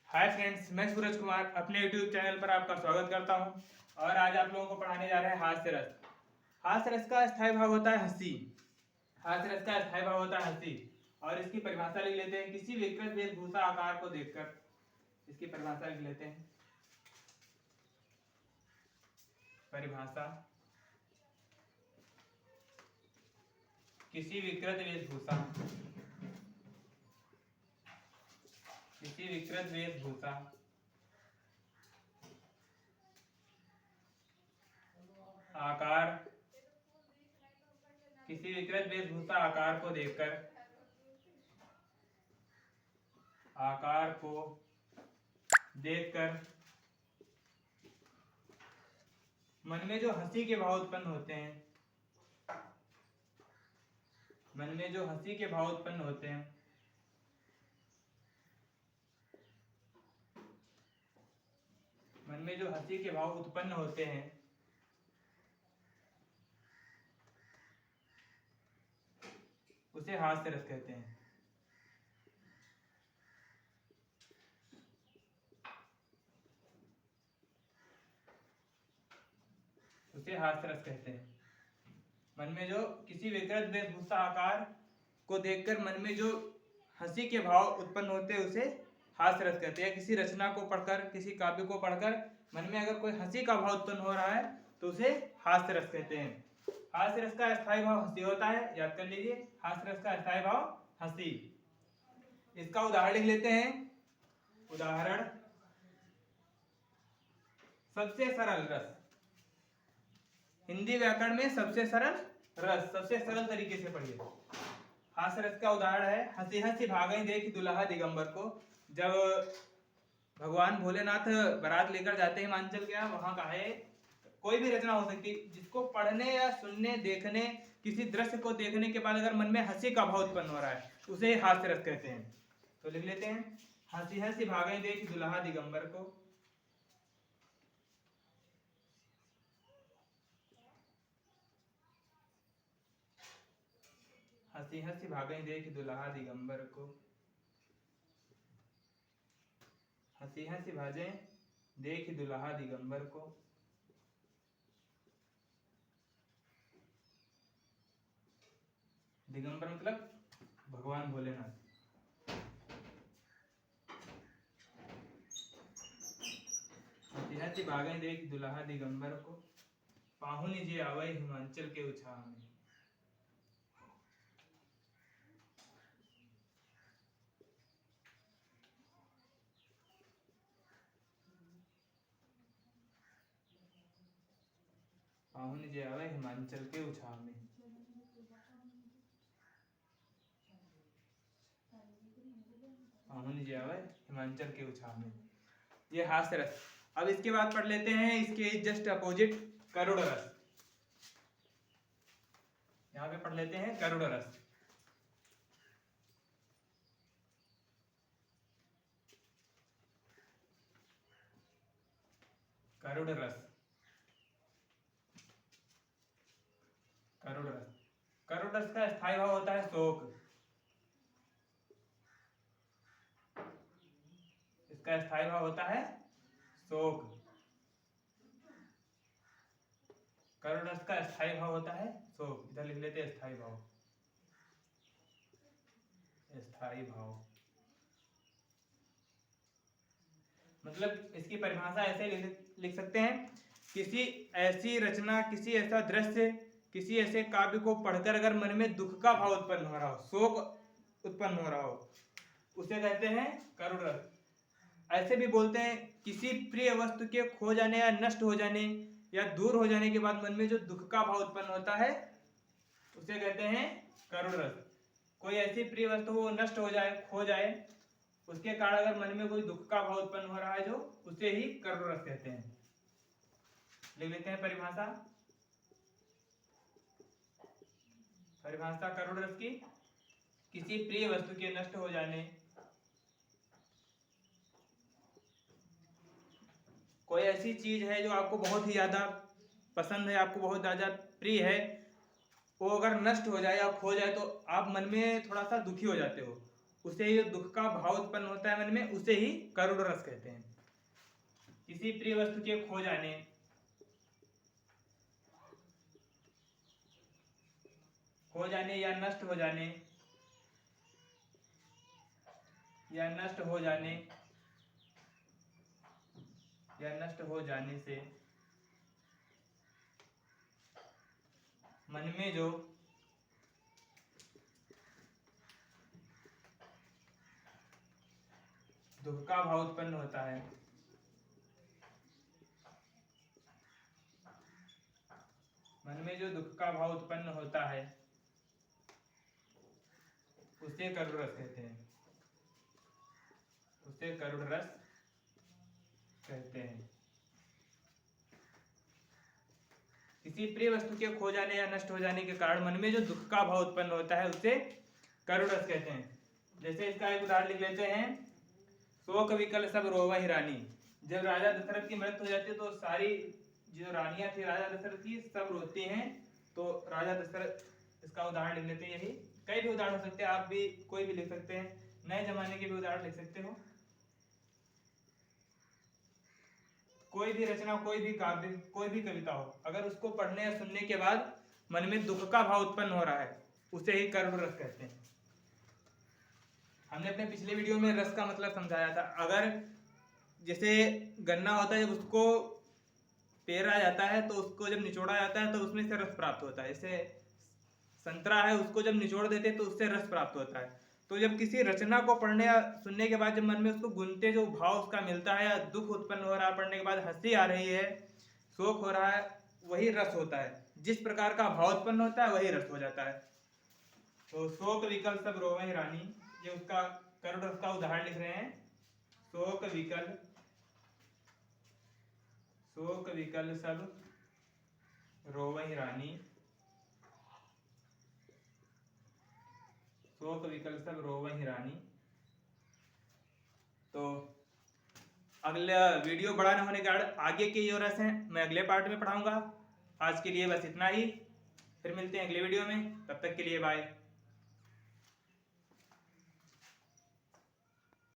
Hi friends, मैं सूरज कुमार अपने YouTube channel पर आपका स्वागत करता हूं। और आज आप लोगों को पढ़ाने जा रहे हैं हास्य रस। हास्य रस का स्थायी भाव होता है हंसी। हास्य रस का स्थायी भाव होता है हंसी। और इसकी परिभाषा लिख लेते हैं, किसी विकृत वेशभूषा आकार को देखकर। इसकी परिभाषा लिख लेते हैं। परिभाषा, किसी विकृत वेशभूषा, किसी विकृत वेशभूषा आकार, किसी विकृत वेशभूषा आकार को देखकर, आकार को देखकर मन में जो हंसी के भाव उत्पन्न होते हैं, मन में जो हंसी के भाव उत्पन्न होते हैं, मन में जो हंसी के भाव उत्पन्न होते हैं उसे हास्य रस कहते हैं। उसे हास्य रस कहते हैं। मन में जो किसी विकृत वेशभूषा आकार को देखकर मन में जो हंसी के भाव उत्पन्न होते हैं उसे हास्य रस कहते हैं। किसी रचना को पढ़कर, किसी काव्य को पढ़कर मन में अगर कोई हंसी का भाव उत्पन्न हो रहा है तो उसे हास्य रस कहते हैं। हास्य रस का स्थायी भाव हंसी होता है, याद कर लीजिए। हास्य रस का स्थायी भाव हंसी। इसका उदाहरण लिख लेते हैं। उदाहरण, सबसे सरल रस। हिंदी व्याकरण में सबसे सरल रस, सबसे सरल तरीके से पढ़िए। हास्य रस का उदाहरण है, हंसी हंसी भागई देख दुल्हा दिगंबर को। जब भगवान भोलेनाथ बारात लेकर जाते हैं हिमाचल के, वहां का है, कोई भी रचना हो सकती है जिसको पढ़ने या सुनने, देखने, किसी दृश्य को देखने के बाद अगर मन में हंसी का भाव उत्पन्न हो रहा है उसे हास्य रस कहते हैं। तो लिख लेते हैं, हंसी हंसी भागई देख दुल्हा दिगंबर को। हंसी हंसी भागई देख दुल्हा दिगंबर को। हंसी हंसी भाजे देख दुल्हा दिगंबर को। दिगंबर मतलब भगवान भोलेनाथ। हंसी हंसी भागे देख दुल्हा दिगंबर को, पाहुन जे आवै हिमाचल के उछाह में। पाहुन जे आवै हिमाचल के उछाह में। पाहुन जे आवै हिमाचल के उछाह में। ये हास्य रस। अब इसके बाद पढ़ लेते हैं इसके जस्ट अपोजिट, करुण रस। यहाँ पे पढ़ लेते हैं करुण रस। करुण रस, करुण रस। करुण रस का स्थायी भाव होता है शोक। इसका स्थायी भाव होता है शोक। करुण रस का स्थायी भाव होता है शोक। इधर लिख लेते हैं स्थायी भाव। स्थायी भाव मतलब इसकी परिभाषा ऐसे लिख सकते हैं, किसी ऐसी रचना, किसी ऐसा दृश्य, किसी ऐसे काव्य को पढ़कर अगर मन में दुख का भाव उत्पन्न हो रहा हो, शोक उत्पन्न हो रहा हो, उसे कहते हैं करुण रस। ऐसे भी बोलते हैं, किसी प्रिय वस्तु के खो जाने या नष्ट हो जाने या दूर हो जाने के बाद मन में जो दुख का भाव उत्पन्न होता है उसे कहते हैं करुण रस। कोई ऐसी प्रिय वस्तु वो नष्ट हो जाए, खो जाए, उसके कारण अगर मन में कोई दुख का भाव उत्पन्न हो रहा है जो, उसे ही करुण रस कहते हैं। लिख लेते हैं परिभाषा। परिभाषा करुण रस की, किसी प्रिय वस्तु के नष्ट हो जाने, कोई ऐसी चीज है जो आपको बहुत ही ज्यादा पसंद है, आपको बहुत ज्यादा प्रिय है, वो अगर नष्ट हो जाए या खो जाए तो आप मन में थोड़ा सा दुखी हो जाते हो। उसे ही दुख का भाव उत्पन्न होता है मन में, उसे ही करुण रस कहते हैं। किसी प्रिय वस्तु के खो जाने, या नष्ट हो जाने, या नष्ट हो जाने से मन में जो दुख का भाव उत्पन्न होता है, मन में जो दुख का भाव उत्पन्न होता है उसे करुण रस कहते हैं, उसे करुण रस कहते हैं। किसी प्रिय वस्तु के खो जाने या नष्ट हो जाने के कारण मन में जो दुख का भाव उत्पन्न होता है उसे करुण रस कहते हैं। जैसे इसका एक उदाहरण लिख लेते हैं, शोक विकल सब रोवहि रानी। जब राजा दशरथ की मृत्यु हो जाती है तो सारी जो रानियां थी राजा दशरथ की सब रोती हैं। तो राजा दशरथ, इसका उदाहरण लिख लेते हैं। यही कई भी उदाहरण हो सकते हैं, आप भी कोई भी लिख सकते हैं, नए जमाने के भी उदाहरण लिख सकते हो। कोई भी रचना, कोई भी काव्य, कोई भी कविता हो, अगर उसको पढ़ने या सुनने के बाद मन में दुख का भाव उत्पन्न हो रहा है उसे ही करुण रस कहते हैं। हमने अपने पिछले वीडियो में रस का मतलब समझाया था। अगर जैसे गन्ना होता है, जब उसको पेरा जाता है तो उसको जब निचोड़ा जाता है तो उसमें से रस प्राप्त होता है। जैसे संतरा है, उसको जब निचोड़ देते तो उससे रस प्राप्त होता है। तो जब किसी रचना को पढ़ने या सुनने के बाद जब मन में उसको गुनते जो भाव उसका मिलता है, या दुख उत्पन्न हो रहा है, पढ़ने के बाद हंसी आ रही है, शोक हो रहा है, वही रस होता है। जिस प्रकार का भाव उत्पन्न होता है वही रस हो जाता है। तो शोक विकल सब रोवहि रानी, ये उसका करुण रस का उदाहरण लिख रहे हैं। शोक विकल सब रोवहि रानी, शोक विकल सब रोवहि रानी। तो अगला वीडियो बड़ा न होने के कारण आगे के जो रस हैं मैं अगले पार्ट में पढ़ाऊंगा। आज के लिए बस इतना ही, फिर मिलते हैं अगले वीडियो में, तब तक के लिए बाय।